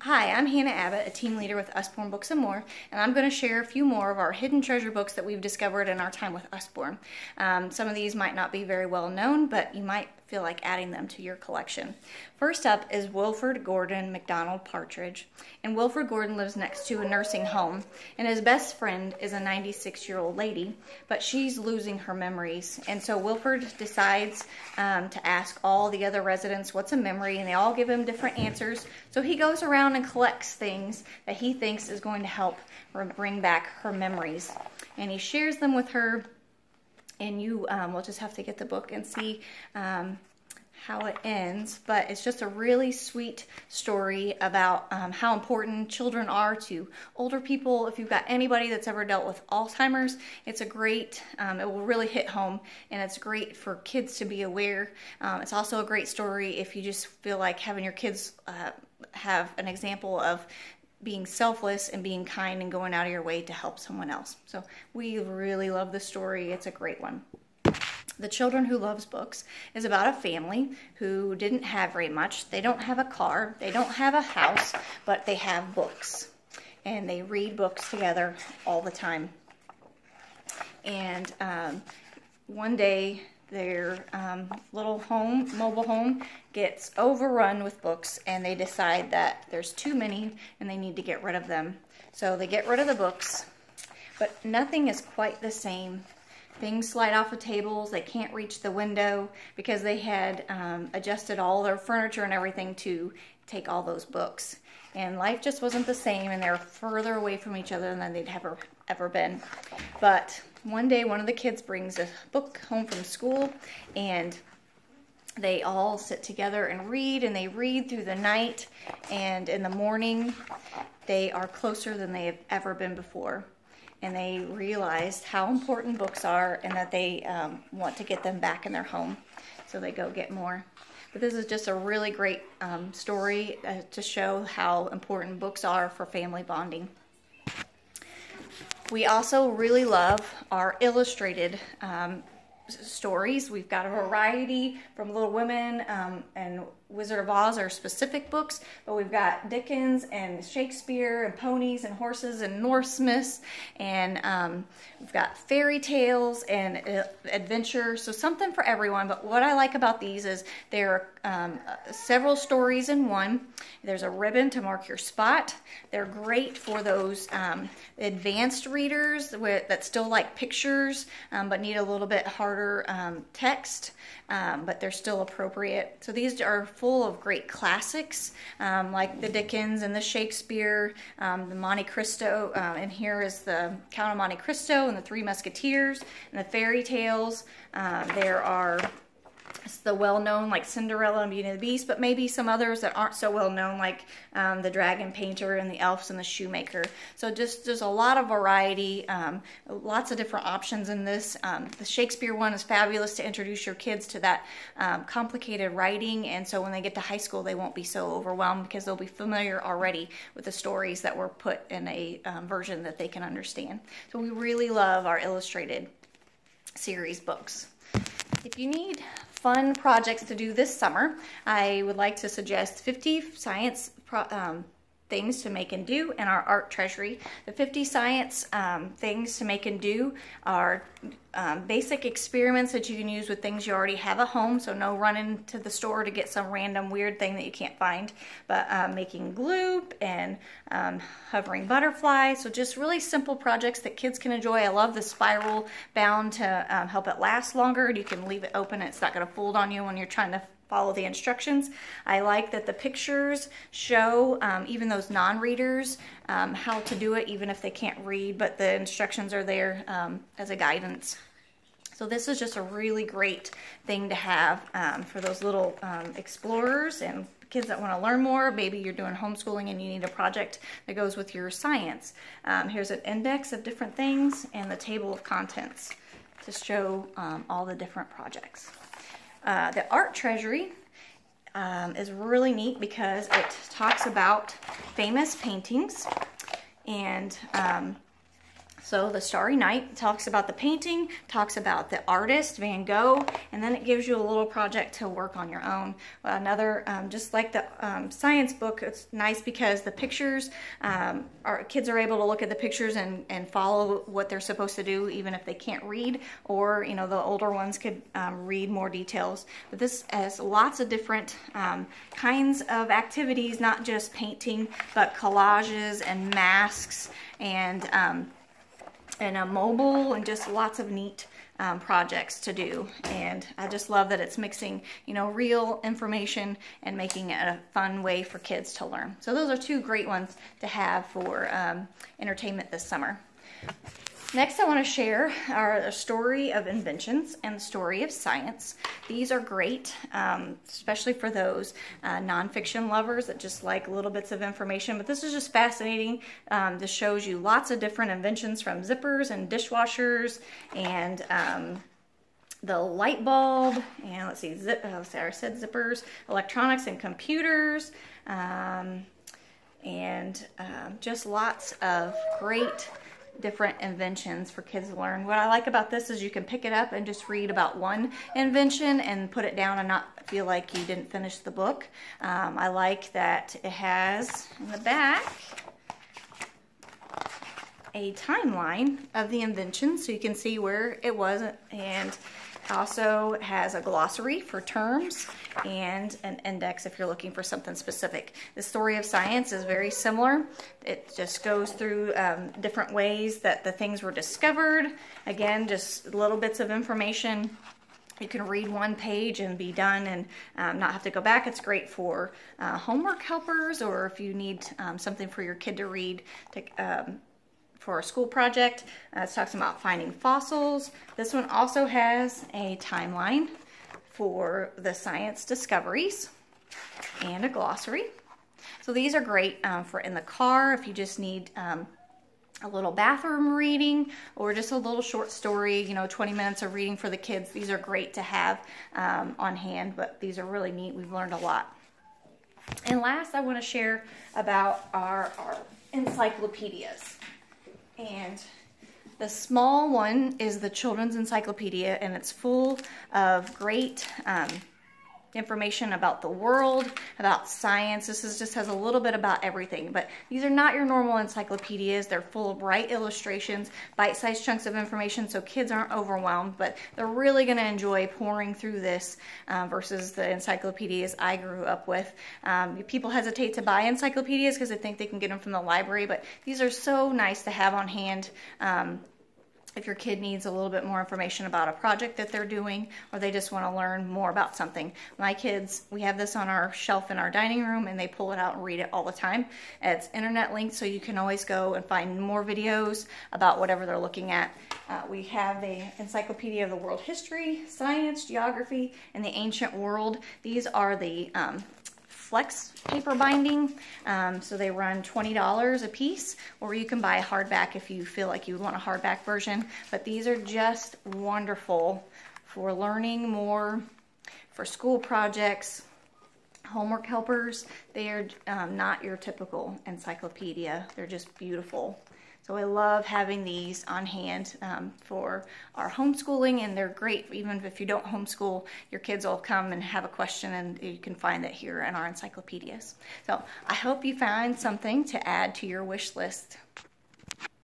Hi, I'm Hannah Abbott, a team leader with Usborne Books and More, and I'm going to share a few more of our hidden treasure books that we've discovered in our time with Usborne. Some of these might not be very well known, but you might feel like adding them to your collection. First up is Wilfred Gordon MacDonald Partridge, and Wilfred Gordon lives next to a nursing home, and his best friend is a 96-year-old lady, but she's losing her memories, and so Wilfred decides to ask all the other residents what's a memory, and they all give him different answers. So he goes around and collects things that he thinks is going to help bring back her memories, and he shares them with her. And you will just have to get the book and see how it ends. But it's just a really sweet story about how important children are to older people. If you've got anybody that's ever dealt with Alzheimer's, it's a great, it will really hit home, and it's great for kids to be aware. It's also a great story if you just feel like having your kids have an example of being selfless and being kind and going out of your way to help someone else. So we really love the story. It's a great one. The Children Who Loves Books is about a family who didn't have very much. They don't have a car, they don't have a house, but they have books. And they read books together all the time. And one day, their little mobile home gets overrun with books, and they decide that there's too many and they need to get rid of them. So they get rid of the books, but nothing is quite the same. Things slide off of tables. They can't reach the window because they had adjusted all their furniture and everything to take all those books. And life just wasn't the same, and they're further away from each other than they'd ever been. But one day, one of the kids brings a book home from school, and they all sit together and they read through the night, and in the morning, they are closer than they have ever been before. And they realized how important books are, and that they want to get them back in their home. So they go get more. But this is just a really great story to show how important books are for family bonding. We also really love our illustrated stories. We've got a variety from Little Women and Wizard of Oz are specific books, but we've got Dickens and Shakespeare and ponies and horses and Norse myths, and we've got fairy tales and adventure, so something for everyone. But what I like about these is there are several stories in one. There's a ribbon to mark your spot. They're great for those advanced readers that still like pictures but need a little bit harder text, but they're still appropriate. So these are full of great classics like the Dickens and the Shakespeare, the Monte Cristo, and here is the Count of Monte Cristo and the Three Musketeers, and the fairy tales. There are the well-known like Cinderella and Beauty and the Beast, but maybe some others that aren't so well-known like the Dragon Painter and the Elves and the Shoemaker. So just there's a lot of variety, lots of different options in this. The Shakespeare one is fabulous to introduce your kids to that complicated writing, and so when they get to high school they won't be so overwhelmed because they'll be familiar already with the stories that were put in a version that they can understand. So we really love our illustrated series books. If you need fun projects to do this summer, I would like to suggest 50 science things to make and do in our art treasury. The 50 science things to make and do are basic experiments that you can use with things you already have at home, so no running to the store to get some random weird thing that you can't find, but making glue and hovering butterflies. So just really simple projects that kids can enjoy. I love the spiral bound to help it last longer, and you can leave it open. It's not going to fold on you when you're trying to follow the instructions. I like that the pictures show even those non-readers how to do it, even if they can't read, but the instructions are there as a guidance. So this is just a really great thing to have for those little explorers and kids that want to learn more. Maybe you're doing homeschooling and you need a project that goes with your science. Here's an index of different things and the table of contents to show all the different projects. The art treasury is really neat because it talks about famous paintings and So the Starry Night talks about the painting, talks about the artist, Van Gogh, and then it gives you a little project to work on your own. Another, just like the science book, it's nice because the pictures, our kids are able to look at the pictures and follow what they're supposed to do, even if they can't read, or, you know, the older ones could read more details. But this has lots of different kinds of activities, not just painting, but collages and masks and a mobile, and just lots of neat projects to do. And I just love that it's mixing, you know, real information and making it a fun way for kids to learn. So those are two great ones to have for entertainment this summer. Next, I want to share our story of inventions and the story of science. These are great, especially for those nonfiction lovers that just like little bits of information. But this is just fascinating. This shows you lots of different inventions, from zippers and dishwashers and the light bulb, and let's see, I said zippers, electronics and computers, and just lots of great different inventions for kids to learn. What I like about this is you can pick it up and just read about one invention and put it down and not feel like you didn't finish the book. I like that it has in the back a timeline of the invention so you can see where it was, and also has a glossary for terms and an index if you're looking for something specific. The story of science is very similar. It just goes through different ways that the things were discovered. Again, just little bits of information. You can read one page and be done and not have to go back. It's great for homework helpers, or if you need something for your kid to read for a school project. It talks about finding fossils. This one also has a timeline for the science discoveries and a glossary. So these are great for in the car if you just need a little bathroom reading, or just a little short story, you know, 20 minutes of reading for the kids. These are great to have on hand, but these are really neat. We've learned a lot. And last, I want to share about our encyclopedias. And the small one is the Children's Encyclopedia, and it's full of great information about the world, about science. Just has a little bit about everything, but these are not your normal encyclopedias. They're full of bright illustrations, bite-sized chunks of information, so kids aren't overwhelmed, but they're really going to enjoy pouring through this versus the encyclopedias I grew up with. People hesitate to buy encyclopedias because they think they can get them from the library, but these are so nice to have on hand if your kid needs a little bit more information about a project that they're doing, or they just want to learn more about something. My kids, we have this on our shelf in our dining room, and they pull it out and read it all the time. It's internet linked, so you can always go and find more videos about whatever they're looking at. We have the Encyclopedia of the World History, Science, Geography, and the Ancient World. These are the flex paper binding, so they run $20 a piece, or you can buy a hardback if you feel like you want a hardback version. But these are just wonderful for learning more, for school projects, homework helpers. They are not your typical encyclopedia. They're just beautiful. So I love having these on hand for our homeschooling, and they're great even if you don't homeschool. Your kids will come and have a question, and you can find it here in our encyclopedias. So I hope you find something to add to your wish list.